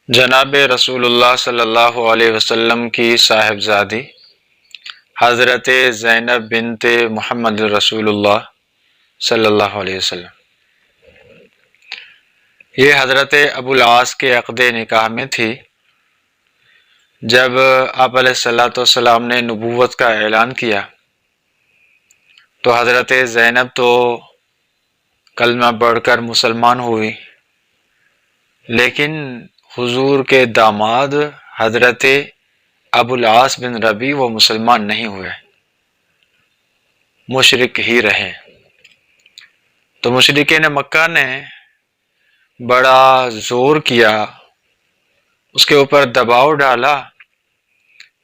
جناب رسول اللہ صلی اللہ علیہ وسلم کی صاحبزادی حضرت زینب بنت محمد رسول اللہ صلی اللہ علیہ وسلم، یہ حضرت ابو العاص کے عقد نکاح میں تھی۔ جب آپ علیہ الصلوۃ والسلام نے نبوت کا اعلان کیا تو حضرت زینب تو کلمہ پڑھ کر مسلمان ہوئی، لیکن حضور کے داماد حضرت ابو العاص بن ربیع وہ مسلمان نہیں ہوئے، مشرک ہی رہے۔ تو مشرکین مکہ نے بڑا زور کیا، اس کے اوپر دباؤ ڈالا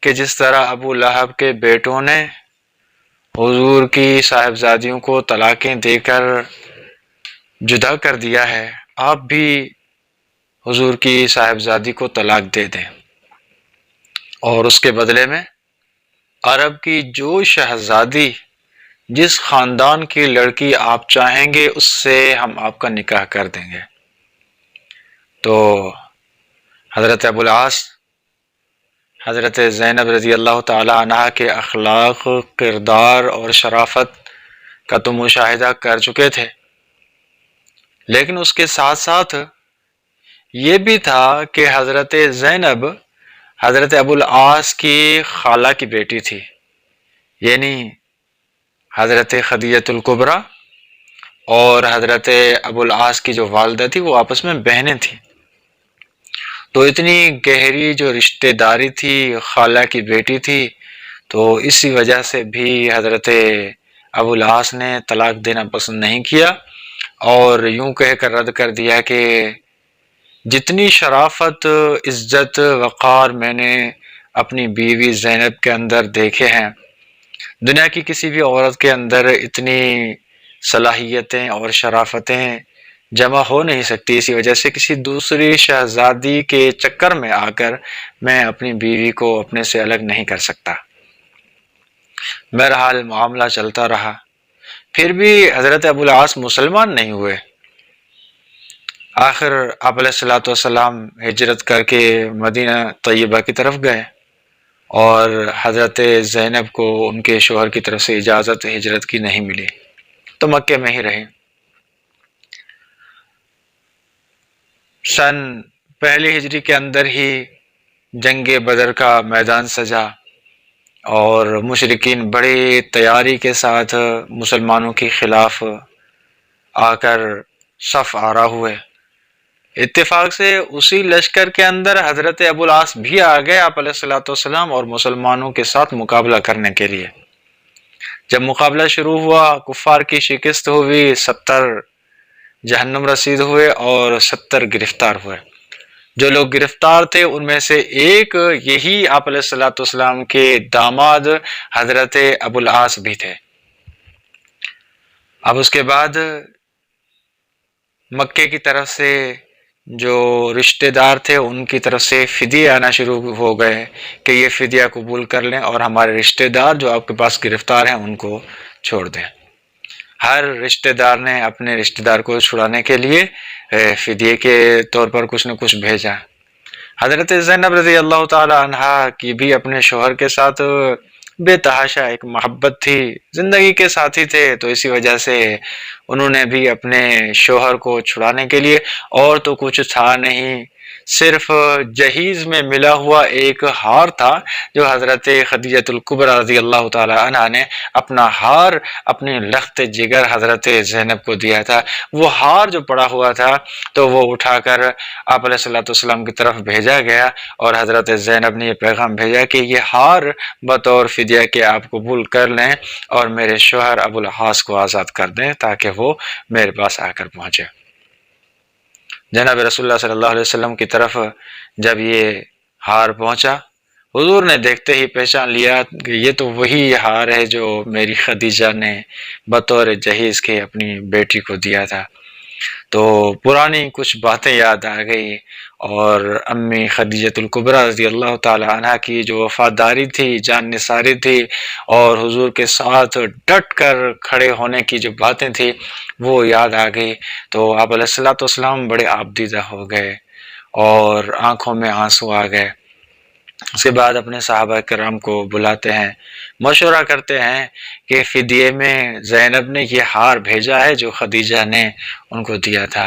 کہ جس طرح ابو لہب کے بیٹوں نے حضور کی صاحبزادیوں کو طلاقیں دے کر جدا کر دیا ہے، آپ بھی حضور کی صاحبزادی کو طلاق دے دیں، اور اس کے بدلے میں عرب کی جو شہزادی جس خاندان کی لڑکی آپ چاہیں گے اس سے ہم آپ کا نکاح کر دیں گے۔ تو حضرت ابو العاص حضرت زینب رضی اللہ تعالی عنہ کے اخلاق، کردار اور شرافت کا تو مشاہدہ کر چکے تھے، لیکن اس کے ساتھ ساتھ یہ بھی تھا کہ حضرت زینب حضرت ابو العاص کی خالہ کی بیٹی تھی، یعنی حضرت خدیجہ الکبریٰ اور حضرت ابو العاص کی جو والدہ تھی وہ آپس میں بہنیں تھیں۔ تو اتنی گہری جو رشتہ داری تھی، خالہ کی بیٹی تھی، تو اسی وجہ سے بھی حضرت ابو العاص نے طلاق دینا پسند نہیں کیا، اور یوں کہہ کر رد کر دیا کہ جتنی شرافت، عزت، وقار میں نے اپنی بیوی زینب کے اندر دیکھے ہیں، دنیا کی کسی بھی عورت کے اندر اتنی صلاحیتیں اور شرافتیں جمع ہو نہیں سکتی، اسی وجہ سے کسی دوسری شہزادی کے چکر میں آ کر میں اپنی بیوی کو اپنے سے الگ نہیں کر سکتا۔ بہرحال معاملہ چلتا رہا، پھر بھی حضرت ابو العاص مسلمان نہیں ہوئے۔ آخر آپ علیہ الصلوۃ والسلام ہجرت کر کے مدینہ طیبہ کی طرف گئے، اور حضرت زینب کو ان کے شوہر کی طرف سے اجازت ہجرت کی نہیں ملی، تو مکے میں ہی رہے۔ سن پہلی ہجری کے اندر ہی جنگ بدر کا میدان سجا، اور مشرکین بڑی تیاری کے ساتھ مسلمانوں کے خلاف آ کر صف آرا ہوئے۔ اتفاق سے اسی لشکر کے اندر حضرت ابو العاص بھی آ گئے آپ علیہ الصلوۃ والسلام اور مسلمانوں کے ساتھ مقابلہ کرنے کے لیے۔ جب مقابلہ شروع ہوا، کفار کی شکست ہوئی، 70 جہنم رسید ہوئے اور 70 گرفتار ہوئے۔ جو لوگ گرفتار تھے ان میں سے ایک یہی آپ علیہ الصلوۃ والسلام کے داماد حضرت ابو العاص بھی تھے۔ اب اس کے بعد مکے کی طرف سے جو رشتہ دار تھے ان کی طرف سے فدیے آنا شروع ہو گئے کہ یہ فدیہ قبول کر لیں اور ہمارے رشتہ دار جو آپ کے پاس گرفتار ہیں ان کو چھوڑ دیں۔ ہر رشتہ دار نے اپنے رشتہ دار کو چھڑانے کے لیے فدیے کے طور پر کچھ نہ کچھ بھیجا۔ حضرت زینب رضی اللہ تعالی عنہ کی بھی اپنے شوہر کے ساتھ بے تحاشا ایک محبت تھی، زندگی کے ساتھی تھے، تو اسی وجہ سے انہوں نے بھی اپنے شوہر کو چھڑانے کے لیے، اور تو کچھ تھا نہیں، صرف جہیز میں ملا ہوا ایک ہار تھا جو حضرت خدیجہ الکبریٰ رضی اللہ تعالی عنہ نے اپنا ہار اپنی لخت جگر حضرت زینب کو دیا تھا۔ وہ ہار جو پڑا ہوا تھا تو وہ اٹھا کر آپ علیہ الصلوۃ والسلام کی طرف بھیجا گیا، اور حضرت زینب نے یہ پیغام بھیجا کہ یہ ہار بطور فدیہ کے آپ قبول کر لیں اور میرے شوہر ابو العاص کو آزاد کر دیں تاکہ وہ میرے پاس آ کر پہنچے۔ جناب رسول اللہ صلی اللہ علیہ وسلم کی طرف جب یہ ہار پہنچا، حضور نے دیکھتے ہی پہچان لیا کہ یہ تو وہی ہار ہے جو میری خدیجہ نے بطور جہیز کے اپنی بیٹی کو دیا تھا۔ تو پرانی کچھ باتیں یاد آ گئی، اور امی خدیجۃ الکبریٰ رضی اللہ تعالی عنہ کی جو وفاداری تھی، جان نثاری تھی، اور حضور کے ساتھ ڈٹ کر کھڑے ہونے کی جو باتیں تھی وہ یاد آ گئی۔ تو آپ علیہ الصلوۃ والسلام بڑے آبدیدہ ہو گئے اور آنکھوں میں آنسو آ گئے۔ اس کے بعد اپنے صحابہ کرام کو بلاتے ہیں، مشورہ کرتے ہیں کہ فدیے میں زینب نے یہ ہار بھیجا ہے جو خدیجہ نے ان کو دیا تھا،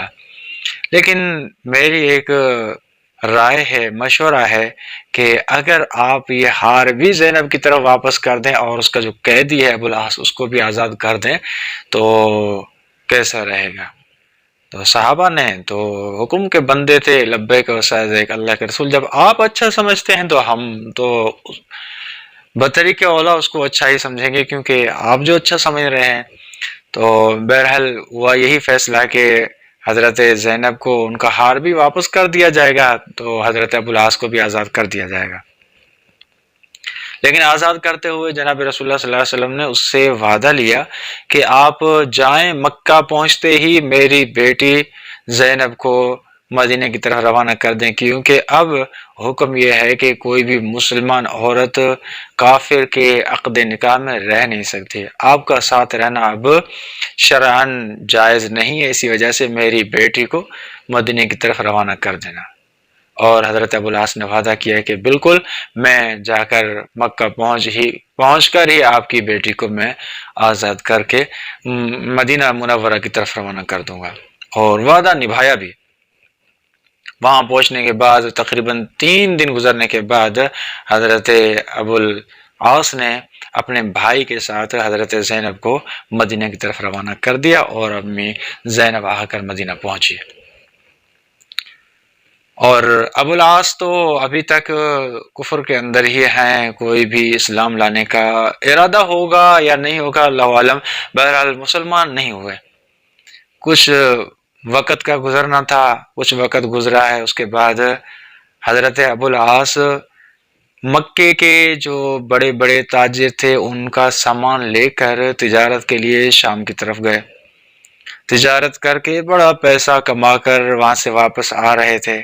لیکن میری ایک رائے ہے، مشورہ ہے کہ اگر آپ یہ ہار بھی زینب کی طرف واپس کر دیں اور اس کا جو قیدی ہے ابوالعاص اس کو بھی آزاد کر دیں تو کیسا رہے گا؟ تو صحابہ نے تو حکم کے بندے تھے، لبیک و سعدیک اللہ کے رسول، جب آپ اچھا سمجھتے ہیں تو ہم تو بطریق اولا اس کو اچھا ہی سمجھیں گے، کیونکہ آپ جو اچھا سمجھ رہے ہیں۔ تو بہرحال ہوا یہی فیصلہ کہ حضرت زینب کو ان کا ہار بھی واپس کر دیا جائے گا، تو حضرت ابوالعاص کو بھی آزاد کر دیا جائے گا۔ لیکن آزاد کرتے ہوئے جناب رسول اللہ صلی اللہ علیہ وسلم نے اس سے وعدہ لیا کہ آپ جائیں، مکہ پہنچتے ہی میری بیٹی زینب کو مدینہ کی طرف روانہ کر دیں، کیونکہ اب حکم یہ ہے کہ کوئی بھی مسلمان عورت کافر کے عقد نکاح میں رہ نہیں سکتی، آپ کا ساتھ رہنا اب شرعاً جائز نہیں ہے، اسی وجہ سے میری بیٹی کو مدینہ کی طرف روانہ کر دینا۔ اور حضرت ابوالعاص نے وعدہ کیا کہ بالکل میں جا کر مکہ پہنچ کر ہی آپ کی بیٹی کو میں آزاد کر کے مدینہ منورہ کی طرف روانہ کر دوں گا، اور وعدہ نبھایا بھی۔ وہاں پہنچنے کے بعد تقریباً 3 دن گزرنے کے بعد حضرت ابوالعاص نے اپنے بھائی کے ساتھ حضرت زینب کو مدینہ کی طرف روانہ کر دیا، اور امی زینب آ کر مدینہ پہنچی۔ اور ابوالعاص تو ابھی تک کفر کے اندر ہی ہیں، کوئی بھی اسلام لانے کا ارادہ ہوگا یا نہیں ہوگا اللہ عالم، بہرحال مسلمان نہیں ہوئے۔ کچھ وقت کا گزرنا تھا، کچھ وقت گزرا ہے، اس کے بعد حضرت ابوالعاص مکے کے جو بڑے بڑے تاجر تھے ان کا سامان لے کر تجارت کے لیے شام کی طرف گئے، تجارت کر کے بڑا پیسہ کما کر وہاں سے واپس آ رہے تھے۔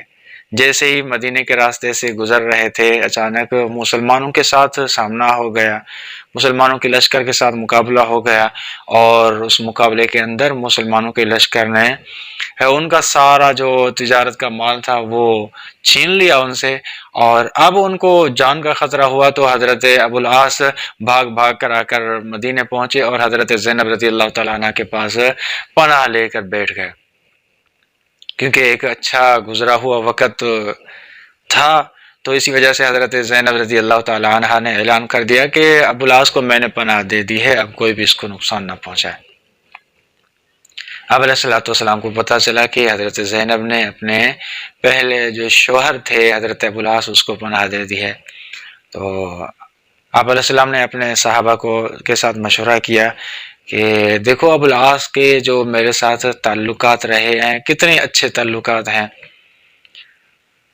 جیسے ہی مدینے کے راستے سے گزر رہے تھے، اچانک مسلمانوں کے ساتھ سامنا ہو گیا، مسلمانوں کے لشکر کے ساتھ مقابلہ ہو گیا، اور اس مقابلے کے اندر مسلمانوں کے لشکر نے ان کا سارا جو تجارت کا مال تھا وہ چھین لیا ان سے، اور اب ان کو جان کا خطرہ ہوا تو حضرت ابوالعاص بھاگ کر آ کر مدینے پہنچے اور حضرت زینب رضی اللہ تعالیٰ عنہ کے پاس پناہ لے کر بیٹھ گئے، کیونکہ ایک اچھا گزرا ہوا وقت تھا۔ تو اسی وجہ سے حضرت زینب رضی اللہ تعالیٰ عنہ نے اعلان کر دیا کہ ابوالعاص کو میں نے پناہ دے دی ہے، اب کوئی بھی اس کو نقصان نہ پہنچائے۔ اب علیہ الصلوۃ والسلام کو پتہ چلا کہ حضرت زینب نے اپنے پہلے جو شوہر تھے حضرت ابوالعاص اس کو پناہ دے دی ہے۔ تو آپ علیہ السلام نے اپنے صحابہ کے ساتھ مشورہ کیا کہ دیکھو ابوالعاص کے جو میرے ساتھ تعلقات رہے ہیں کتنے اچھے تعلقات ہیں،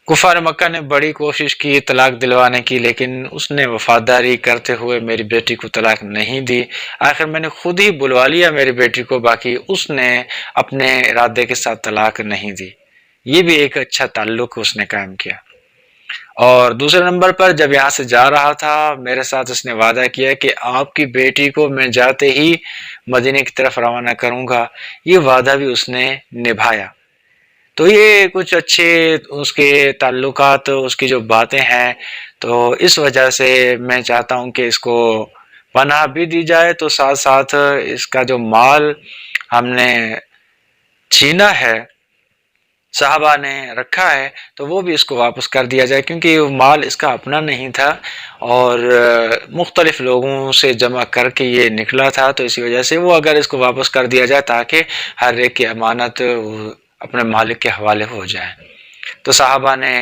کفار مکہ نے بڑی کوشش کی طلاق دلوانے کی، لیکن اس نے وفاداری کرتے ہوئے میری بیٹی کو طلاق نہیں دی، آخر میں نے خود ہی بلوا لیا میری بیٹی کو، باقی اس نے اپنے ارادے کے ساتھ طلاق نہیں دی۔ یہ بھی ایک اچھا تعلق اس نے قائم کیا۔ اور دوسرے نمبر پر جب یہاں سے جا رہا تھا میرے ساتھ اس نے وعدہ کیا کہ آپ کی بیٹی کو میں جاتے ہی مدینے کی طرف روانہ کروں گا، یہ وعدہ بھی اس نے نبھایا۔ تو یہ کچھ اچھے اس کے تعلقات، اس کی جو باتیں ہیں، تو اس وجہ سے میں چاہتا ہوں کہ اس کو پناہ بھی دی جائے، تو ساتھ ساتھ اس کا جو مال ہم نے چھینا ہے، صحابہ نے رکھا ہے، تو وہ بھی اس کو واپس کر دیا جائے، کیونکہ وہ مال اس کا اپنا نہیں تھا اور مختلف لوگوں سے جمع کر کے یہ نکلا تھا، تو اسی وجہ سے وہ اگر اس کو واپس کر دیا جائے تاکہ ہر ایک کی امانت اپنے مالک کے حوالے ہو جائے۔ تو صحابہ نے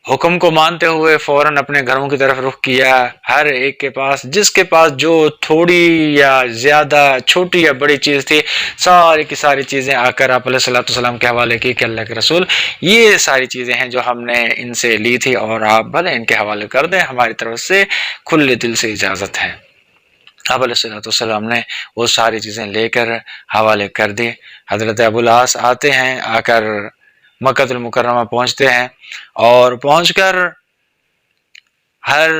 حکم کو مانتے ہوئے فوراً اپنے گھروں کی طرف رخ کیا، ہر ایک کے پاس جس کے پاس جو تھوڑی یا زیادہ چھوٹی یا بڑی چیز تھی ساری کی ساری چیزیں آ کر آپ علیہ الصلوۃ والسلام کے حوالے کی کہ اللہ کے رسول یہ ساری چیزیں ہیں جو ہم نے ان سے لی تھی، اور آپ بھلے ان کے حوالے کر دیں، ہماری طرف سے کھلے دل سے اجازت ہے۔ آپ علیہ السلام نے وہ ساری چیزیں لے کر حوالے کر دی۔ حضرت ابو العاص آتے ہیں، آ کر مکہ المکرمہ پہنچتے ہیں، اور پہنچ کر ہر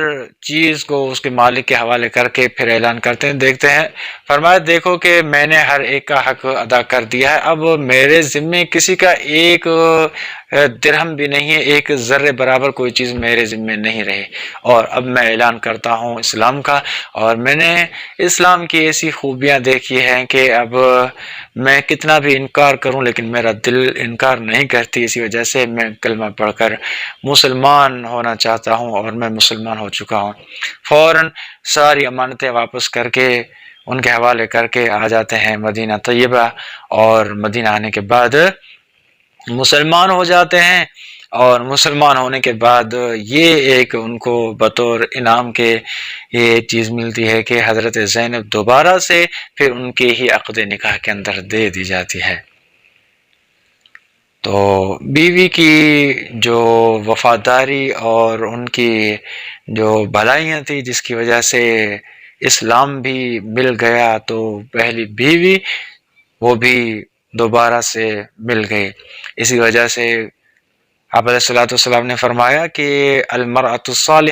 چیز کو اس کے مالک کے حوالے کر کے پھر اعلان کرتے ہیں، دیکھتے ہیں، فرمایا دیکھو کہ میں نے ہر ایک کا حق ادا کر دیا ہے، اب میرے ذمے کسی کا ایک درہم بھی نہیں ہے، ایک ذرے برابر کوئی چیز میرے ذمے نہیں رہی، اور اب میں اعلان کرتا ہوں اسلام کا، اور میں نے اسلام کی ایسی خوبیاں دیکھی ہیں کہ اب میں کتنا بھی انکار کروں لیکن میرا دل انکار نہیں کرتی، اسی وجہ سے میں کلمہ پڑھ کر مسلمان ہونا چاہتا ہوں، اور میں مسلمان ہو چکا ہوں۔ فوراً ساری امانتیں واپس کر کے ان کے حوالے کر کے آ جاتے ہیں مدینہ طیبہ، اور مدینہ آنے کے بعد مسلمان ہو جاتے ہیں، اور مسلمان ہونے کے بعد یہ ایک ان کو بطور انعام کے یہ چیز ملتی ہے کہ حضرت زینب دوبارہ سے پھر ان کے ہی عقد نکاح کے اندر دے دی جاتی ہے۔ تو بیوی کی جو وفاداری اور ان کی جو بھلائیاں تھی جس کی وجہ سے اسلام بھی مل گیا، تو پہلی بیوی وہ بھی دوبارہ سے مل گئی۔ اسی وجہ سے آپ علیہ الصلوۃ والسلام نے فرمایا کہ المرأۃ الصالحہ